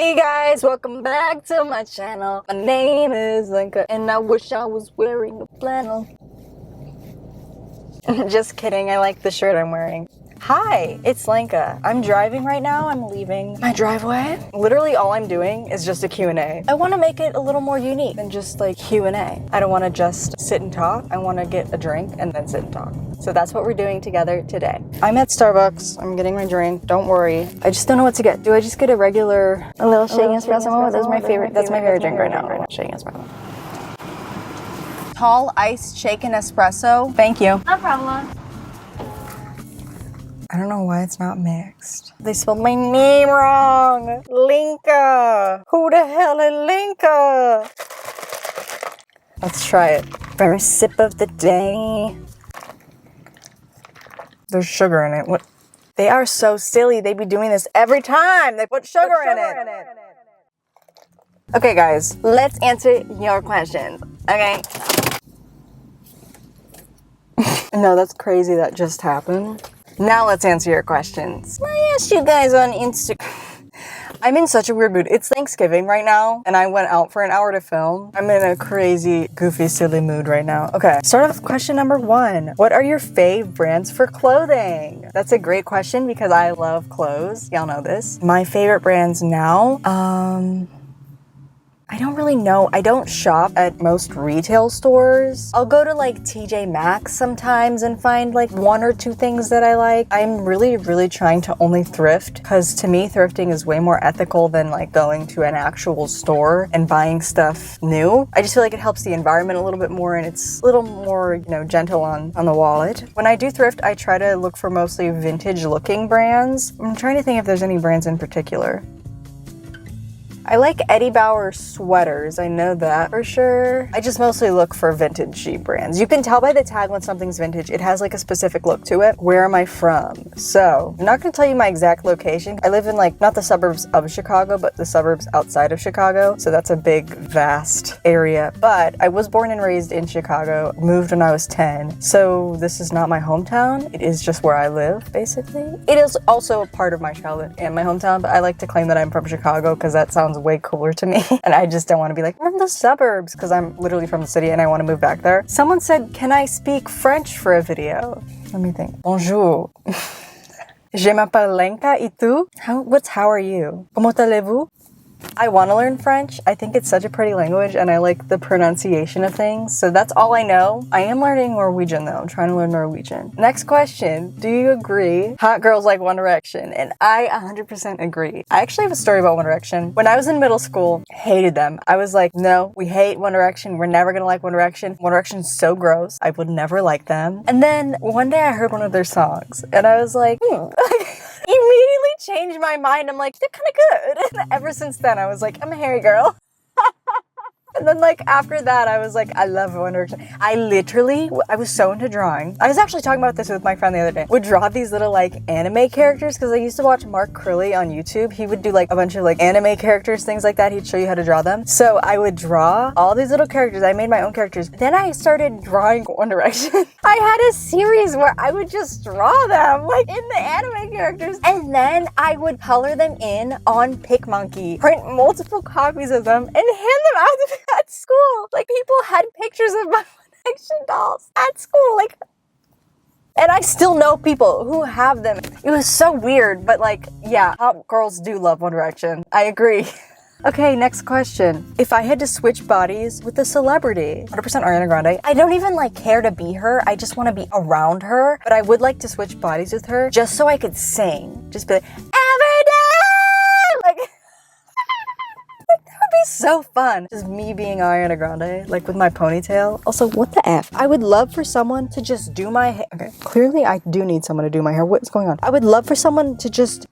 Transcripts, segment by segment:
Hey guys, welcome back to my channel. My name is Lenka and I wish I was wearing a flannel. Just kidding, I like the shirt I'm wearing. Hi, it's Lenka. I'm driving right now. I'm leaving my driveway. Literally all I'm doing is just a Q&A. I want to make it a little more unique than just like Q&A. I don't want to just sit and talk. I want to get a drink and then sit and talk. So that's what we're doing together today. I'm at Starbucks. I'm getting my drink. Don't worry. I just don't know what to get. Do I just get a little shaken espresso moment? That's my favorite. That's my favorite drink right now. Shaken espresso. Tall iced shaken espresso. Thank you. No problem. I don't know why it's not mixed. They spelled my name wrong. Linka. Who the hell is Linka? Let's try it. First sip of the day. There's sugar in it. What? They are so silly. They be doing this every time. They put sugar in it. Okay, guys, let's answer your questions. Okay. No, that's crazy. That just happened. Now let's answer your questions. I asked you guys on Instagram. I'm in such a weird mood. It's Thanksgiving right now, and I went out for an hour to film. I'm in a crazy, goofy, silly mood right now. Okay, start off with question number 1. What are your fave brands for clothing? That's a great question because I love clothes. Y'all know this. My favorite brands now, I don't really know. I don't shop at most retail stores. I'll go to like TJ Maxx sometimes and find like 1 or 2 things that I like. I'm really trying to only thrift because to me thrifting is way more ethical than like going to an actual store and buying stuff new. I just feel like it helps the environment a little bit more and it's a little more, you know, gentle on the wallet. When I do thrift, I try to look for mostly vintage looking brands. I'm trying to think if there's any brands in particular. I like Eddie Bauer sweaters, I know that for sure. I just mostly look for vintage brands. You can tell by the tag when something's vintage. It has like a specific look to it. Where am I from? So, I'm not gonna tell you my exact location. I live in like, not the suburbs of Chicago, but the suburbs outside of Chicago. So that's a big, vast area. But I was born and raised in Chicago, moved when I was 10. So this is not my hometown. It is just where I live, basically. It is also a part of my childhood and my hometown, but I like to claim that I'm from Chicago because that sounds way cooler to me. And I just don't want to be like, I'm from the suburbs because I'm literally from the city and I want to move back there. Someone said, can I speak French for a video? Let me think. Bonjour. Je m'appelle Lenka et tu? How are you? Comment allez-vous? I want to learn French. I think it's such a pretty language and I like the pronunciation of things. So that's all I know. I am learning Norwegian though. I'm trying to learn Norwegian. Next question. Do you agree hot girls like One Direction? And I 100% agree. I actually have a story about One Direction. When I was in middle school, hated them. I was like, no, we hate One Direction. We're never gonna like One Direction. One Direction's so gross. I would never like them. And then one day I heard one of their songs and I was like, immediately changed my mind. I'm like, they're kind of good. And ever since then, I was like, I'm a hairy girl. And then like after that, I was like, I love One Direction. I was so into drawing. I was actually talking about this with my friend the other day. Would draw these little like anime characters because I used to watch Mark Curley on YouTube. He would do like a bunch of like anime characters, things like that. He'd show you how to draw them. So I would draw all these little characters. I made my own characters. Then I started drawing One Direction. I had a series where I would just draw them like in the anime characters. And then I would color them in on PicMonkey, print multiple copies of them and hand them out to at school. Like people had pictures of my One Direction dolls at school, like, and I still know people who have them. It was so weird, but like, yeah, hot girls do love One Direction. I agree. Okay, next question. If I had to switch bodies with a celebrity, 100% Ariana Grande. I don't even like care to be her. I just want to be around her, but I would like to switch bodies with her just so I could sing. Just be like, every day! Like, be so fun. Just me being Ariana Grande, like with my ponytail. Also, what the F? I would love for someone to just do my hair. Okay, clearly I do need someone to do my hair. What's going on? I would love for someone to just,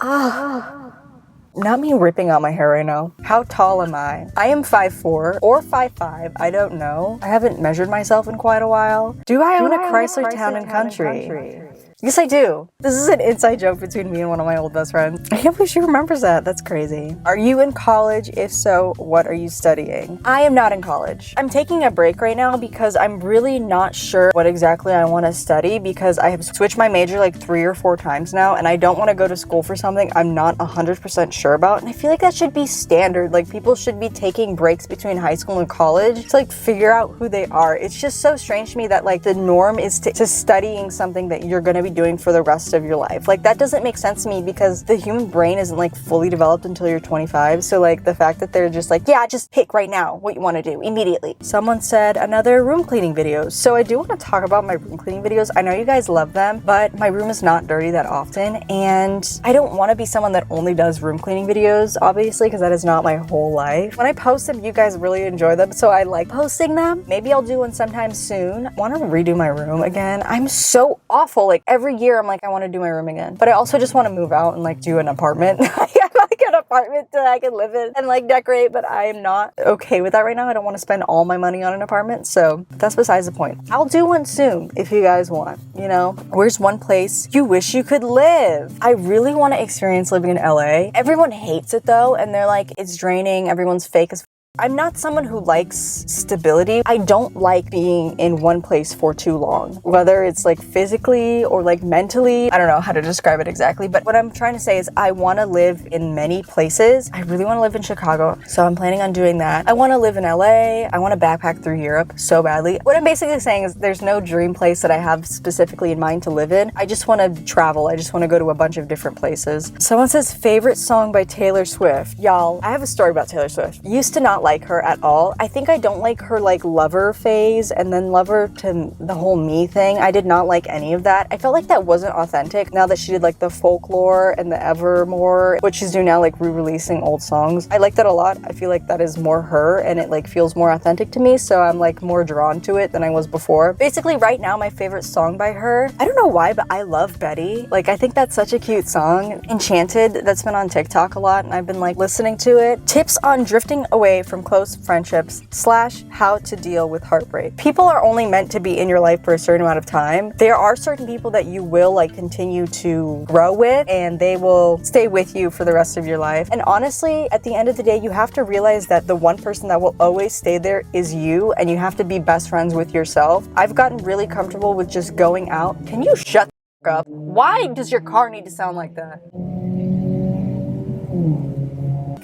not me ripping out my hair right now. How tall am I? I am 5'4" or 5'5". I don't know. I haven't measured myself in quite a while. Do I own a Chrysler Town & Country? Yes, I do. This is an inside joke between me and one of my old best friends. I can't believe she remembers that. That's crazy. Are you in college? If so, what are you studying? I am not in college. I'm taking a break right now because I'm really not sure what exactly I want to study because I have switched my major like 3 or 4 times now and I don't want to go to school for something I'm not 100% sure about. And I feel like that should be standard. Like people should be taking breaks between high school and college to like figure out who they are. It's just so strange to me that like the norm is to studying something that you're going to be doing for the rest of your life. Like that doesn't make sense to me because the human brain isn't like fully developed until you're 25. So like the fact that they're just like, yeah, just pick right now what you want to do immediately. Someone said another room cleaning video. So I do want to talk about my room cleaning videos. I know you guys love them, but my room is not dirty that often. And I don't want to be someone that only does room cleaning videos, obviously, because that is not my whole life. When I post them, you guys really enjoy them. So I like posting them. Maybe I'll do one sometime soon. I want to redo my room again. I'm so awful. Like every year I'm like, I want to do my room again. But I also just want to move out and like do an apartment. I have like an apartment that I can live in and like decorate, but I am not okay with that right now. I don't want to spend all my money on an apartment. So that's besides the point. I'll do one soon if you guys want, you know. Where's one place you wish you could live? I really want to experience living in LA. Everyone hates it though, and they're like, it's draining, everyone's fake as I'm not someone who likes stability. I don't like being in one place for too long, whether it's like physically or like mentally. I don't know how to describe it exactly, but what I'm trying to say is I want to live in many places. I really want to live in Chicago, so I'm planning on doing that. I want to live in LA. I want to backpack through Europe so badly. What I'm basically saying is there's no dream place that I have specifically in mind to live in. I just want to travel. I just want to go to a bunch of different places. Someone says favorite song by Taylor Swift. Y'all, I have a story about Taylor Swift. Used to not like her at all. I think I don't like her like Lover phase and then Lover to the whole Me thing. I did not like any of that. I felt like that wasn't authentic. Now that she did like the Folklore and the Evermore, what she's doing now, like re-releasing old songs, I like that a lot. I feel like that is more her and it like feels more authentic to me, so I'm like more drawn to it than I was before. Basically right now my favorite song by her, I don't know why, but I love Betty. Like I think that's such a cute song. Enchanted, that's been on TikTok a lot and I've been like listening to it. Tips on drifting away from close friendships / how to deal with heartbreak. People are only meant to be in your life for a certain amount of time. There are certain people that you will like continue to grow with and they will stay with you for the rest of your life. And honestly, at the end of the day, you have to realize that the one person that will always stay there is you, and you have to be best friends with yourself. I've gotten really comfortable with just going out. Can you shut the f up? Why does your car need to sound like that?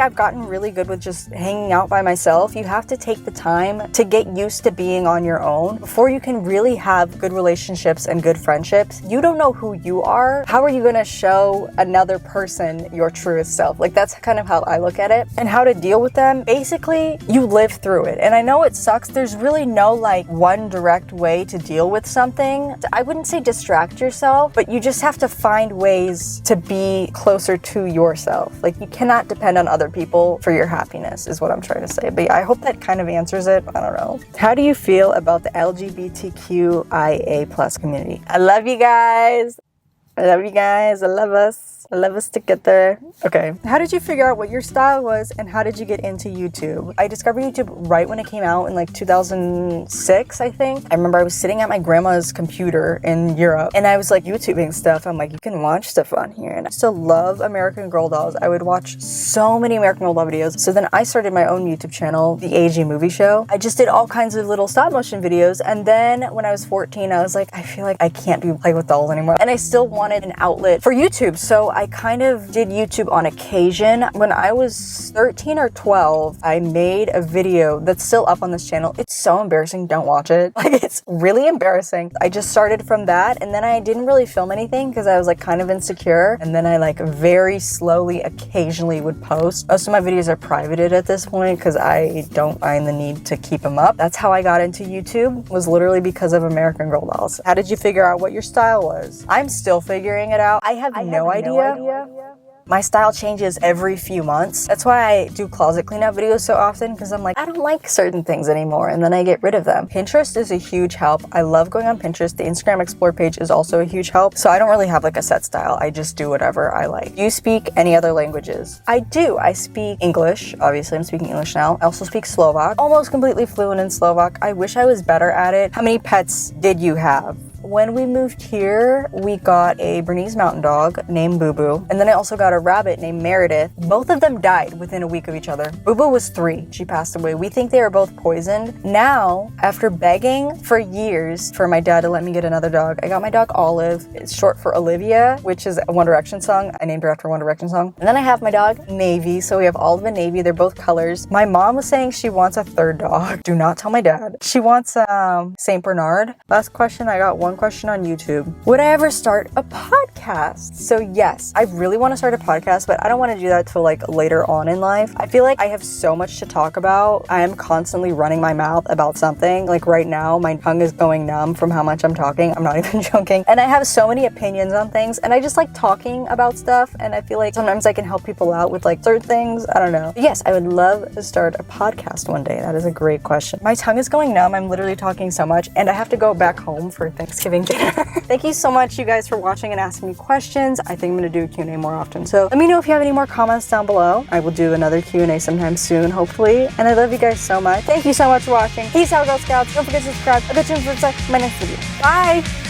I've gotten really good with just hanging out by myself. You have to take the time to get used to being on your own before you can really have good relationships and good friendships. You don't know who you are. How are you gonna show another person your truest self? Like that's kind of how I look at it. And how to deal with them. Basically, you live through it. And I know it sucks. There's really no like one direct way to deal with something. I wouldn't say distract yourself, but you just have to find ways to be closer to yourself. Like you cannot depend on other people for your happiness is what I'm trying to say. But yeah, I hope that kind of answers it. I don't know. How do you feel about the LGBTQIA+ community? I love you guys. I love you guys. I love us. I love us together. Okay. How did you figure out what your style was and how did you get into YouTube? I discovered YouTube right when it came out in like 2006, I think. I remember I was sitting at my grandma's computer in Europe and I was like YouTubing stuff. I'm like, you can watch stuff on here. And I still love American Girl dolls. I would watch so many American Girl doll videos. So then I started my own YouTube channel, The AG Movie Show. I just did all kinds of little stop motion videos. And then when I was 14, I was like, I feel like I can't be playing with dolls anymore. And I still wanted an outlet for YouTube. So I kind of did YouTube on occasion. When I was 13 or 12, I made a video that's still up on this channel. It's so embarrassing, don't watch it. Like it's really embarrassing. I just started from that and then I didn't really film anything because I was like kind of insecure. And then I like very slowly, occasionally would post. Most of my videos are privated at this point because I don't find the need to keep them up. That's how I got into YouTube, was literally because of American Girl dolls. How did you figure out what your style was? I'm still figuring it out. I have no idea. My style changes every few months. That's why I do closet cleanup videos so often, because I'm like, I don't like certain things anymore, and then I get rid of them. Pinterest is a huge help. I love going on Pinterest. The Instagram Explore page is also a huge help. So I don't really have like a set style. I just do whatever I like. Do you speak any other languages? I do. I speak English. Obviously, I'm speaking English now. I also speak Slovak. Almost completely fluent in Slovak. I wish I was better at it. How many pets did you have? When we moved here, we got a Bernese Mountain Dog named Boo Boo. And then I also got a rabbit named Meredith. Both of them died within a week of each other. Boo Boo was 3. She passed away. We think they were both poisoned. Now, after begging for years for my dad to let me get another dog, I got my dog Olive. It's short for Olivia, which is a One Direction song. I named her after a One Direction song. And then I have my dog Navy. So we have Olive and Navy. They're both colors. My mom was saying she wants a third dog. Do not tell my dad. She wants Saint Bernard. Last question. I got one question on YouTube. Would I ever start a podcast? So yes, I really want to start a podcast, but I don't want to do that till like later on in life. I feel like I have so much to talk about. I am constantly running my mouth about something. Like right now, my tongue is going numb from how much I'm talking. I'm not even joking. And I have so many opinions on things, and I just like talking about stuff, and I feel like sometimes I can help people out with like certain things. I don't know. But yes, I would love to start a podcast one day. That is a great question. My tongue is going numb. I'm literally talking so much, and I have to go back home for Thanksgiving dinner. Thank you so much, you guys, for watching and asking me questions. I think I'm gonna do a Q&A more often. So let me know if you have any more comments down below. I will do another Q&A sometime soon, hopefully. And I love you guys so much. Thank you so much for watching. Peace out, Girl Scouts. Don't forget to subscribe. I'll catch you in my next video. Bye!